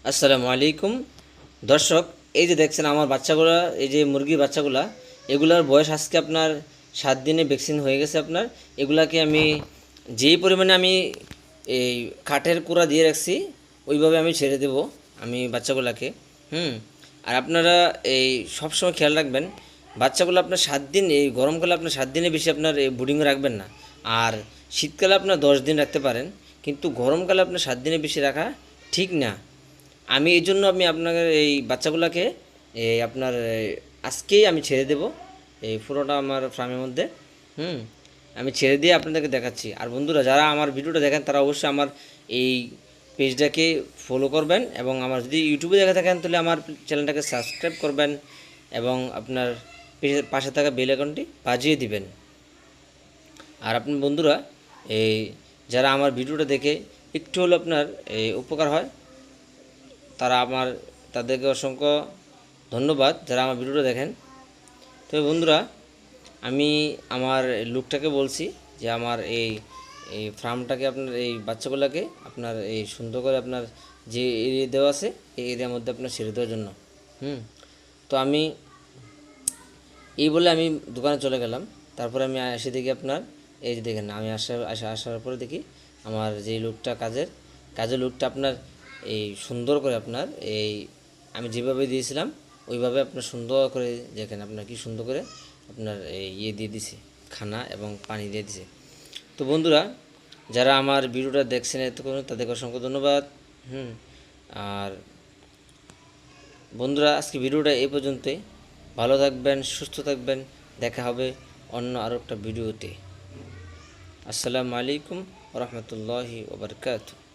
আসসালামু আলাইকুম দর্শক, এই যে দেখছেন আমার বাচ্চাগুলা, এই যে মুরগির বাচ্চাগুলা, এগুলার বয়স আজকে আপনার 7 দিনে ভ্যাকসিন হয়ে গেছে আপনার। এগুলাকে আমি যেই পরিমাণে আমি এই কাঠের কুড়া দিয়ে রাখছি ওইভাবে আমি ছেড়ে দেব আমি বাচ্চাগুলাকে। আর আপনারা এই সবসময় খেয়াল রাখবেন, বাচ্চাগুলো আপনার 7 দিন, এই গরমকালে আপনার 7 দিনে বেশি আপনার এই বুডিংয়ে রাখবেন না। আর শীতকালে আপনার 10 দিন রাখতে পারেন, কিন্তু গরমকালে আপনার 7 দিনের বেশি রাখা ঠিক না। আমি এই জন্য আপনাদের এই বাচ্চাগুলোকে আপনার আজকেই আমি ছেড়ে দেব এই পুরোটা আমার ফার্মের মধ্যে। হুম আমি ছেড়ে দিয়ে আপনাদেরকে দেখাচ্ছি। আর বন্ধুরা, যারা আমার ভিডিওটা দেখেন তারা অবশ্যই আমার এই পেজটাকে ফলো করবেন, এবং আমার যদি ইউটিউবে দেখে থাকেন তাহলে আমার চ্যানেলটাকে সাবস্ক্রাইব করবেন, এবং আপনার পেজের পাশে থাকা বেল আইকনটি বাজিয়ে দিবেন। আর আপনার বন্ধুরা, এই যারা আমার ভিডিওটা দেখে একটু হলো আপনার এই উপকার হয়, তাদেরকে অসংখ্য ধন্যবাদ যারা আমার ভিডিওটা দেখেন। তবে বন্ধুরা, আমি আমার লোকটাকে বলছি যে আমার এই এই ফার্মটাকে, আপনার এই বাচ্চাগুলোকে আপনার এই সুন্দর করে আপনার যে এরিয়া দেওয়া আছে এই এরিয়ার মধ্যে আপনার ছেড়ে দেওয়ার জন্য। তো আমি এই বলে আমি দোকানে চলে গেলাম। তারপরে আমি এসে দেখি আপনার এই যে দেখেন, আমি আসার পরে দেখি আমার যে লোকটা কাজের লোকটা আপনার এই সুন্দর করে আপনার এই আমি যেভাবে দিয়েছিলাম ওইভাবে আপনার সুন্দর করে দেখেন, আপনার কি সুন্দর করে আপনার এই দিয়ে দিছে, খানা এবং পানি দিয়ে দিছে। তো বন্ধুরা, যারা আমার ভিডিওটা দেখছেন এতক্ষণ তাদেরকে অসংখ্য ধন্যবাদ। আর বন্ধুরা, আজকে ভিডিওটা এই পর্যন্তই। ভালো থাকবেন, সুস্থ থাকবেন। দেখা হবে অন্য আরও একটা ভিডিওতে। আসসালামু আলাইকুম ওয়া রাহমাতুল্লাহি ওয়া বারাকাতুহু।